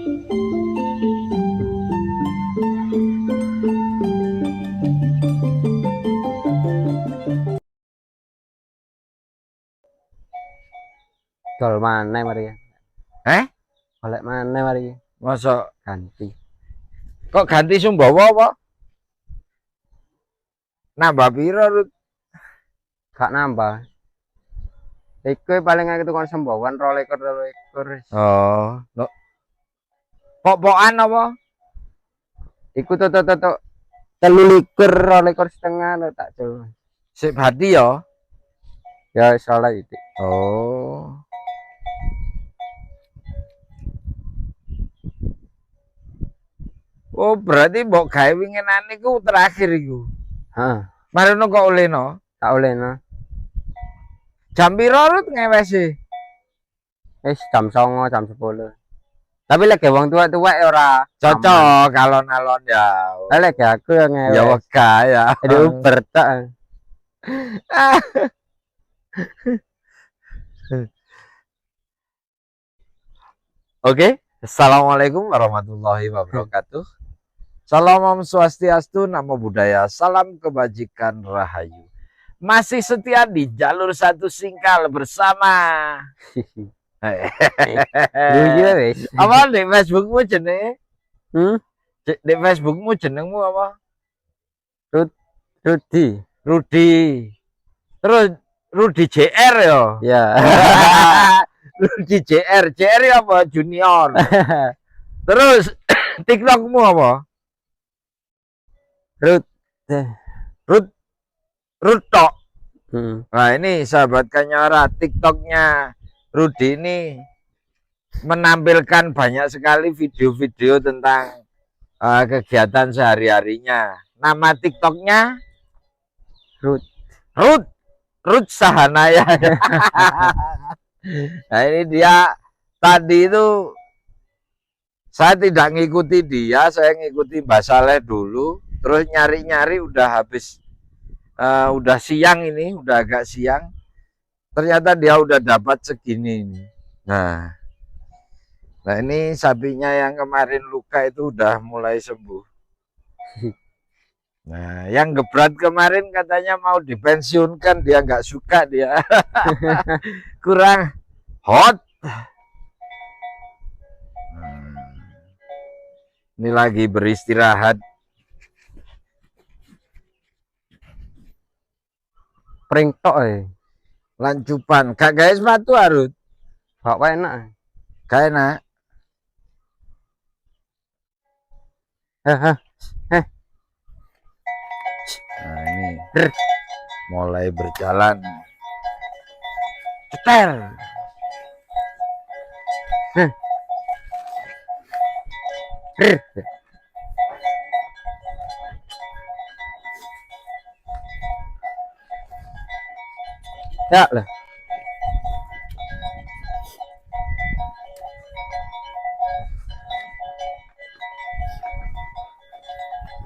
Dol maneh mari. Eh? Golek maneh mari. Masa Ganti. kok ganti Sumbawa apa? Nambah piro, Rut? Gak nambah. Iku paling aku tukang sembawan 22. Oh, no. Pok-pokan apa? Iku tutuk 23 setengah lho tak coba. Sik hati ya. Ya salah itu. Oh. Oh, berarti mbok gawe winginane iku terakhir iku. Heeh, Marono kok olehno. tak oleh no. Jam piro Rut ngewesi? Wis jam 09.00 jam 10. Tapi lek wong tua-tua ora Cocok kalau alon ya. lek aku yang Ya ngewes. wega ya. Ada Uber tak. Oke. Assalamualaikum warahmatullahi wabarakatuh. Salam Om Swastiastu, Namo Buddhaya, salam kebajikan rahayu. Masih setia di jalur satu Singkal bersama. Lucu wis. Apa di Facebookmu jenenge? Hmm? Di Facebookmu jenengmu apa? Rudi. Rudi. Terus Rudi JR ya. Ya. Rudi JR. JR ya apa? Junior. Terus TikTokmu apa? Rud. Rud tok. Hmm. Nah ini sahabat Kanyara, TikToknya Rudi ini menampilkan banyak sekali video-video tentang kegiatan sehari-harinya. Nama TikToknya Rud Sahanaya. Nah ini dia tadi itu saya tidak ngikuti dia, saya ngikuti Mbak Saleh dulu. Terus nyari-nyari udah habis, udah siang ini, udah agak siang. Ternyata dia udah dapat segini ini. Nah ini sapinya yang kemarin luka itu udah mulai sembuh. Nah, yang gebrat kemarin katanya mau dipensiunkan, dia nggak suka dia. Kurang hot. Ini lagi beristirahat. Pring tok Lancupan. Kak guys sepatu harus. Kok enak. Gak enak. Heh. Nah ini mulai berjalan. Ceter. Ya lah.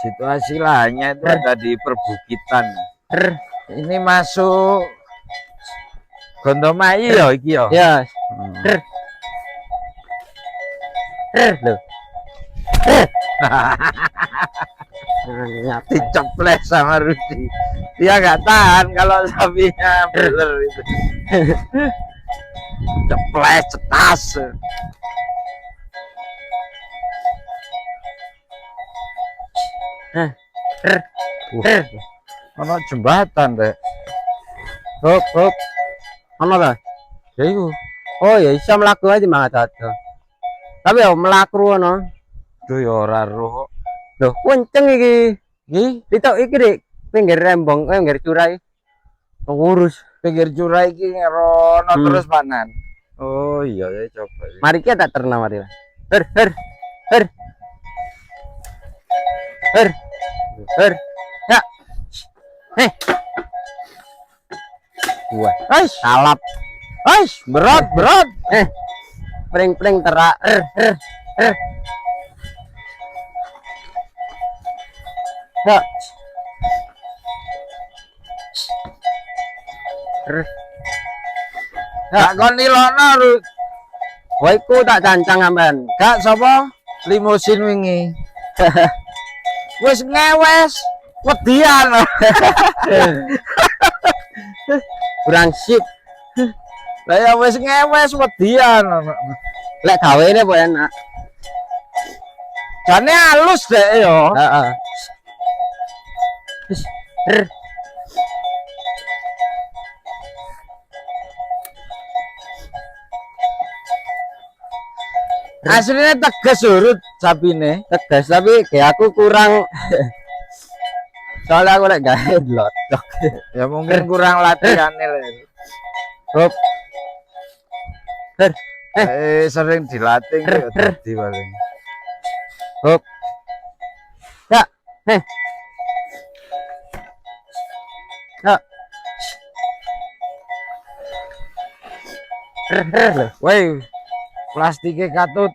Situasi lahannya itu ada di perbukitan. Ini masuk Gondomai ya iki ya. Ya. Loh. Nyati. Diceples sama Rudi. Dia nggak tahan kalau sapinya beler itu. Ceples cetas. Ono jembatan deh. Hop. Ono ta? Ya iku. Oh ya iso mlaku aja mangga dado. Tapi ya mlaku ono. Duh ya ora roh. Loh, kenceng iki. Iki Ditok iki Dik, pinggir rembong, pinggir curai. Ngurus. pinggir curah iki ngerono terus panan. Oh iya ya coba. Mari kita terna mari. Her. Ya. Wah, Kalap. Berat. pring terak. Ya. Gak kon nilono, Rut. Wah, iku tak cancang sampean. Gak sapa limosin wingi. Wis ngewes wedian. Kurang sip. Lah ya wis ngewes wedian. Lek gawene kok enak. Jane halus dek yo. Heeh. Wis. Rer. Aslinya tegas urut sapine. Tegas tapi kayak aku kurang. Soalnya aku lek gawe lotok. Ya mungkin kurang latihan le. Hop. Rer. Sering dilatih ya dadi paling. Hop. Ya. Ya. Rer. Woi, plastiknya katut.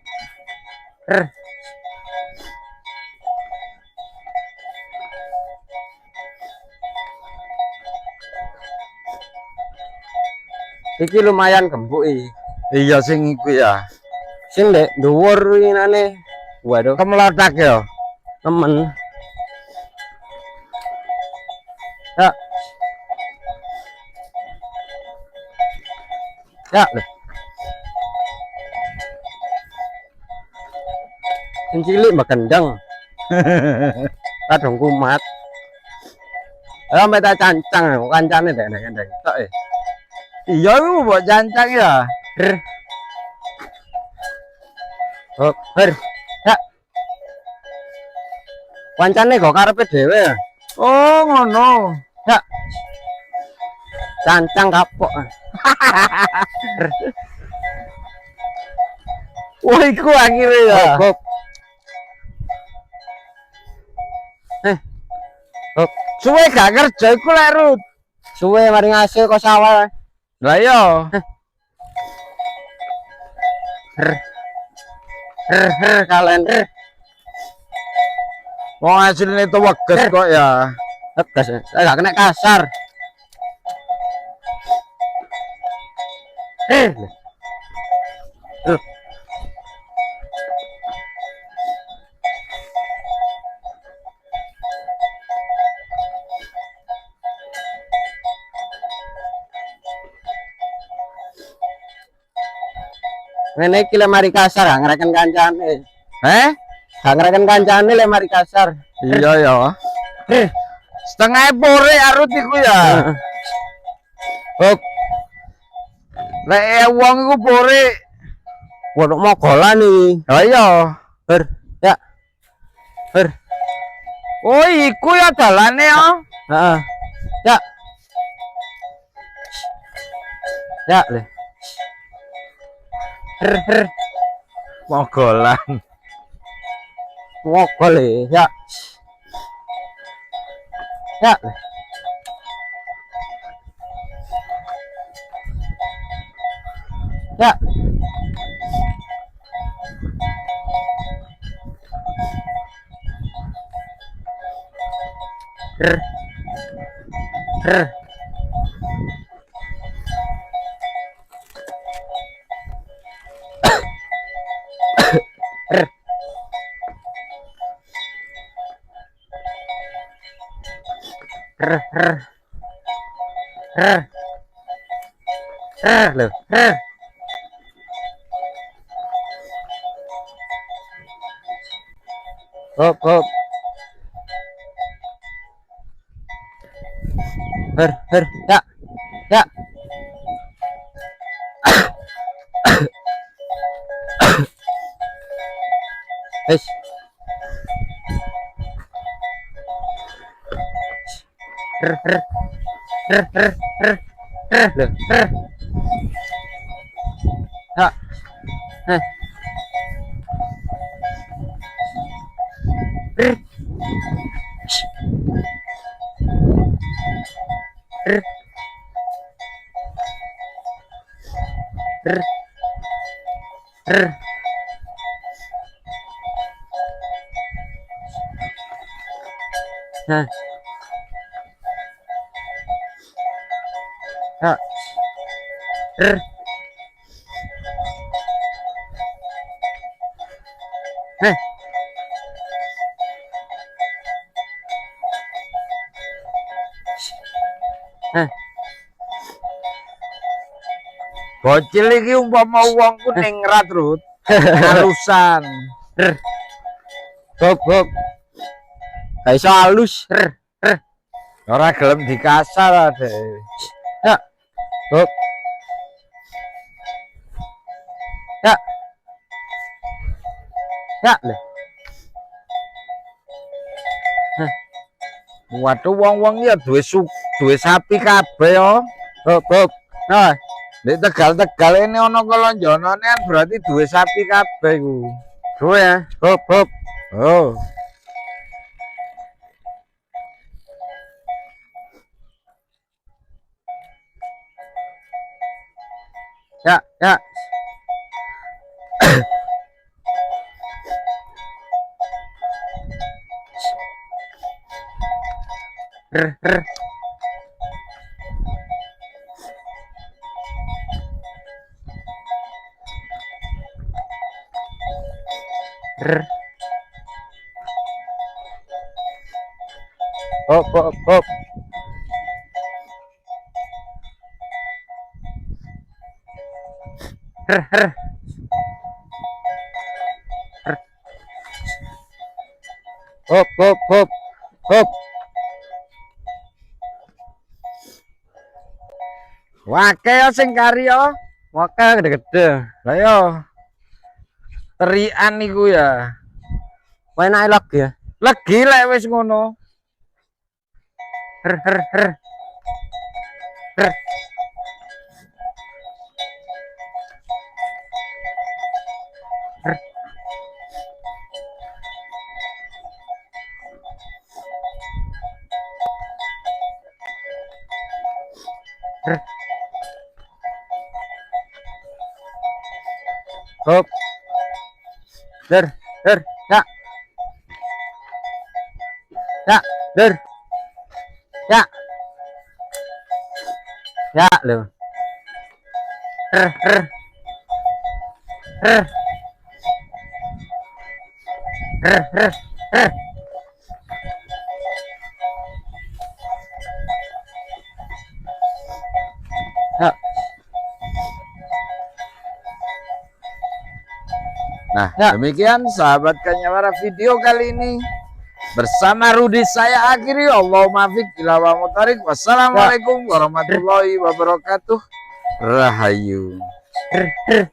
Rer. Iki lumayan gembuk iki. Iya sing iku ya. Sing ndek dhuwur winane. Waduh, Kemelotak ya. temen. Ya. Ya, lho. Sing cilik mbak kendang. Kadang kumat. Sampai tak cancang, kancane ndek-ndek tok e. Iya iku mbok cancang ya. Rer. Oh, rer. Ya. Kancane kok karepe dhewe. Oh ngono. Ya. Cancang kapok. Wah iku akhirnya ya. Hop. Hop. Suwe gak kerja iku lek Rut. Suwe mari ngasil kok sawah. Lah iya. Kalian Wong asline itu weges kok ya. tegas. Saya gak kena kasar. Ngene iki lemari kasar, gak ngereken kancane. Gak ngereken kancane lemari kasar. Iya ya. Setengah pore arut iku ya. Hop. Lek wong iku pore. Waduh mogolan nih. Lah iya. Ber. Ya. Ber. Oh iku ya dalane ya. Heeh. Ya. Ya, le. Her. Mogolan. Mogol le. Ya. Ya. Le. Ya. Her. Loh. Hop. Her. Ya. Wes. Loh. Ya. Nah. Ya. Heh. Bocil iki umpama wong ku ning rat Rut. Halusan. Bob. Gak iso halus. Ora gelem dikasar ade. Ya. Bob. Ya. Ya, lho. Waduh wong-wong ya duwe sapi kabeh yo. Bob. Nah, Nek Tegal-Tegal ini ana kelonjonane kan berarti duwe sapi kabeh ku. duwe ya. Bob. Oh. Ya. Rr. Bob. Rr. Bob. Wake yo sing kari yo. Maka gede-gede. Lah yo. Terian niku ya. Wae enak lagi ya. Legi lek wis ngono. Rr. Bob. Der. Ya. Der. Ya, lho. Rr. Ya. Nah, Ya. demikian sahabat Kanyawara video kali ini bersama Rudi saya akhiri. Allahumma fiq ila wa mutarik. Wassalamualaikum warahmatullahi wabarakatuh. Rahayu. Rr.